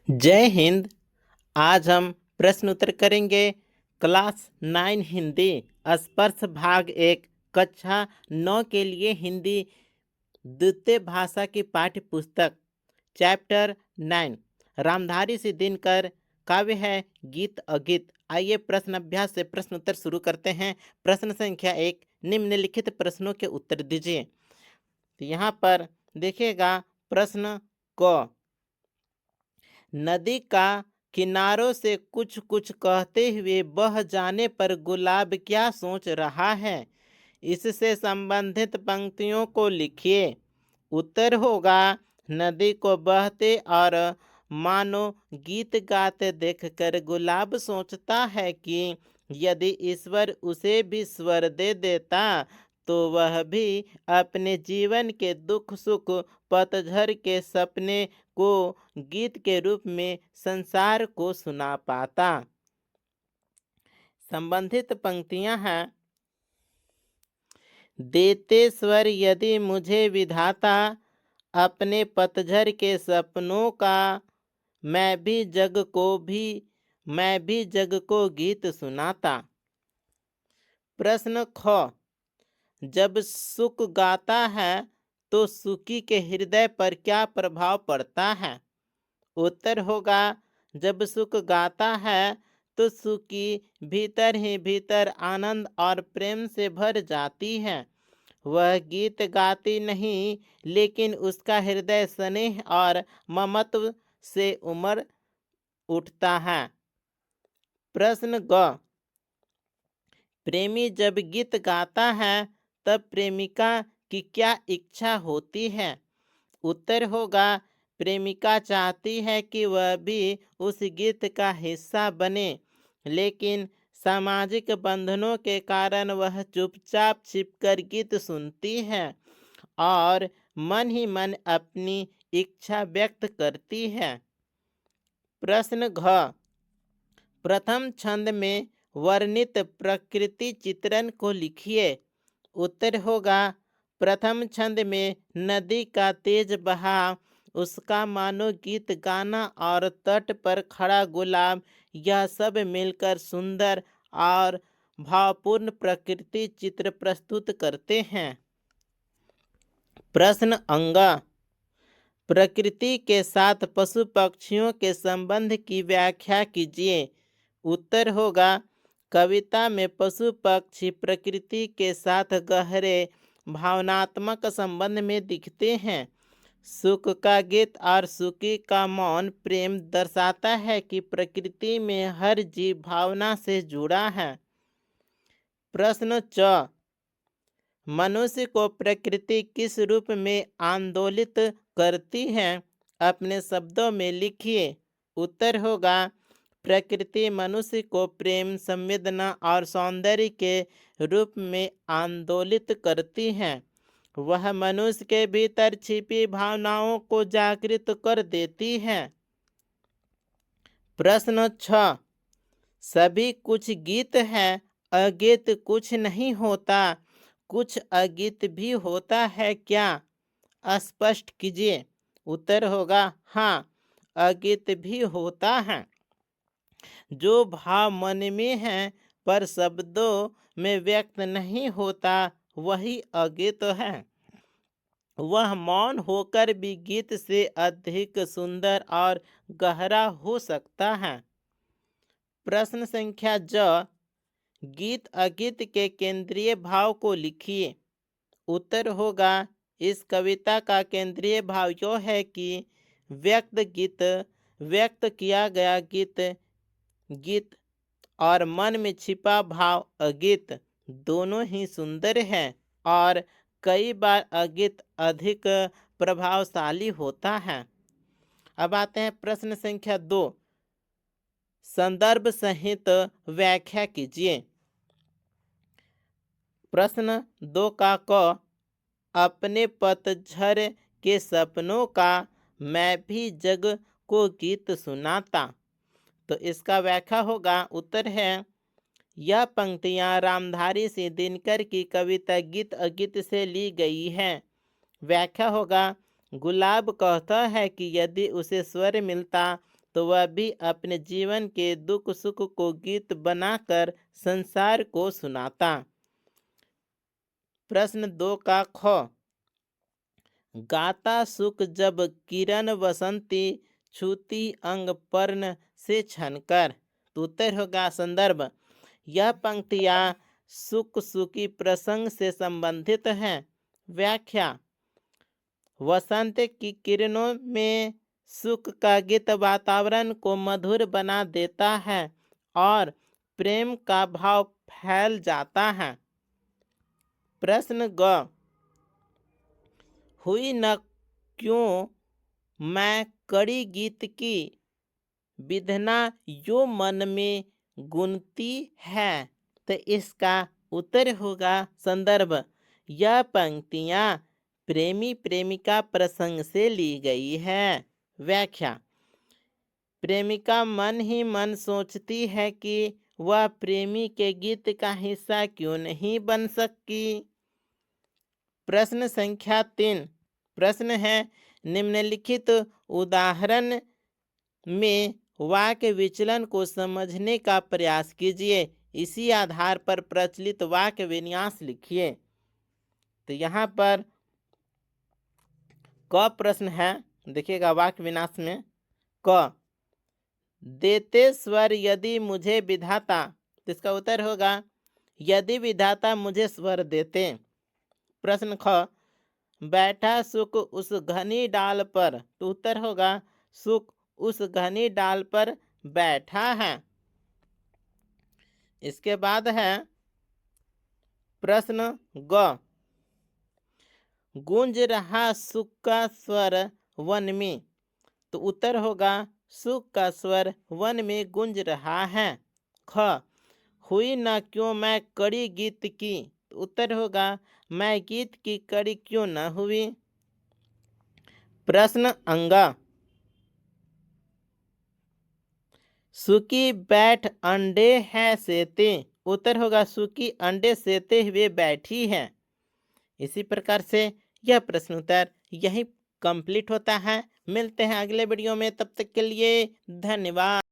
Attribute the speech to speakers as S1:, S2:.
S1: जय हिंद। आज हम प्रश्न उत्तर करेंगे। क्लास 9 हिंदी स्पर्श भाग 1 कक्षा 9 के लिए हिंदी द्वितीय भाषा की पाठ्य पुस्तक चैप्टर 9 रामधारी से दिनकर काव्य है गीत अगीत। आइए प्रश्न अभ्यास से प्रश्न उत्तर शुरू करते हैं। प्रश्न संख्या 1, निम्नलिखित प्रश्नों के उत्तर दीजिए। तो यहाँ पर देखिएगा प्रश्न क, नदी का किनारों से कुछ कुछ कहते हुए बह जाने पर गुलाब क्या सोच रहा है? इससे संबंधित पंक्तियों को लिखिए। उत्तर होगा, नदी को बहते और मानो गीत गाते देखकर गुलाब सोचता है कि यदि ईश्वर उसे भी स्वर दे देता तो वह भी अपने जीवन के दुख सुख पतझड़ के सपने को गीत के रूप में संसार को सुना पाता। संबंधित पंक्तियां हैं, देते स्वर यदि मुझे विधाता अपने पतझड़ के सपनों का, मैं भी जग को गीत सुनाता। प्रश्न ख, जब सुख गाता है तो सुखी के हृदय पर क्या प्रभाव पड़ता है? उत्तर होगा, जब सुख गाता है तो सुखी भीतर ही भीतर आनंद और प्रेम से भर जाती है। वह गीत गाती नहीं, लेकिन उसका हृदय स्नेह और ममत्व से उमड़ उठता है। प्रश्न ग, प्रेमी जब गीत गाता है तब प्रेमिका की क्या इच्छा होती है? उत्तर होगा, प्रेमिका चाहती है कि वह भी उस गीत का हिस्सा बने, लेकिन सामाजिक बंधनों के कारण वह चुपचाप छिपकर गीत सुनती है और मन ही मन अपनी इच्छा व्यक्त करती है। प्रश्न घ, प्रथम छंद में वर्णित प्रकृति चित्रण को लिखिए। उत्तर होगा, प्रथम छंद में नदी का तेज बहाव, उसका मानो गीत गाना और तट पर खड़ा गुलाब, यह सब मिलकर सुंदर और भावपूर्ण प्रकृति चित्र प्रस्तुत करते हैं। प्रश्न अंगा, प्रकृति के साथ पशु पक्षियों के संबंध की व्याख्या कीजिए। उत्तर होगा, कविता में पशु पक्षी प्रकृति के साथ गहरे भावनात्मक संबंध में दिखते हैं। सुख का गीत और सुखी का मौन प्रेम दर्शाता है कि प्रकृति में हर जीव भावना से जुड़ा है। प्रश्न च, मनुष्य को प्रकृति किस रूप में आंदोलित करती है? अपने शब्दों में लिखिए। उत्तर होगा, प्रकृति मनुष्य को प्रेम, संवेदना और सौंदर्य के रूप में आंदोलित करती है। वह मनुष्य के भीतर छिपी भावनाओं को जागृत कर देती है। प्रश्न 6, सभी कुछ गीत है, अगीत कुछ नहीं होता, कुछ अगीत भी होता है क्या? स्पष्ट कीजिए। उत्तर होगा, हाँ, अगीत भी होता है। जो भाव मन में है पर शब्दों में व्यक्त नहीं होता, वही अगीत है। वह मौन होकर भी गीत से अधिक सुंदर और गहरा हो सकता है। प्रश्न संख्या ज, गीत अगीत के केंद्रीय भाव को लिखिए। उत्तर होगा, इस कविता का केंद्रीय भाव यह है कि व्यक्त किया गया गीत और मन में छिपा भाव अगीत दोनों ही सुंदर है और कई बार अगीत अधिक प्रभावशाली होता है। अब आते हैं प्रश्न संख्या 2, संदर्भ सहित व्याख्या कीजिए। प्रश्न 2 का क, अपने पतझड़ के सपनों का, मैं भी जग को गीत सुनाता। तो इसका व्याख्या होगा। उत्तर है, यह पंक्तियां रामधारी सिंह दिनकर की कविता गीत अगीत से ली गई हैं। व्याख्या होगा, गुलाब कहता है कि यदि उसे स्वर मिलता तो वह भी अपने जीवन के दुख सुख को गीत बनाकर संसार को सुनाता। प्रश्न 2 का ख, गाता सुख जब किरण वसंती, छूती अंग पर्ण से छनकर। तो उत्तर होगा संदर्भ, यह पंक्तियां सुख सुखी प्रसंग से संबंधित हैं। व्याख्या, वसंत की किरणों में सुख का गीत वातावरण को मधुर बना देता है और प्रेम का भाव फैल जाता है। प्रश्न ग, हुई न क्यों मैं कड़ी गीत की, विधना यो मन में गुनती है। तो इसका उत्तर होगा संदर्भ, यह पंक्तियां प्रेमी प्रेमिका प्रसंग से ली गई है। व्याख्या, प्रेमिका मन ही मन सोचती है कि वह प्रेमी के गीत का हिस्सा क्यों नहीं बन सकती। प्रश्न संख्या 3, प्रश्न है, निम्नलिखित उदाहरण में वाक्य विचलन को समझने का प्रयास कीजिए। इसी आधार पर प्रचलित वाक्य विन्यास लिखिए। तो यहाँ पर क प्रश्न है, देखिएगा वाक्य विन्यास में क, देते स्वर यदि मुझे विधाता। तो इसका उत्तर होगा, यदि विधाता मुझे स्वर देते। प्रश्न ख, बैठा सुख उस घनी डाल पर। तो उत्तर होगा, सुख उस घनी डाल पर बैठा है। इसके बाद है प्रश्न ग, गूंज रहा सुख का स्वर वन में। तो उत्तर होगा, सुख का स्वर वन में गूंज रहा है। ख, हुई न क्यों मैं कड़ी गीत की। तो उत्तर होगा, मैं गीत की कड़ी क्यों न हुई। प्रश्न अंगा, सुखी बैठ अंडे है सेते। उत्तर होगा, सुखी अंडे सेते हुए बैठी है। इसी प्रकार से यह प्रश्न उत्तर यही कंप्लीट होता है। मिलते हैं अगले वीडियो में, तब तक के लिए धन्यवाद।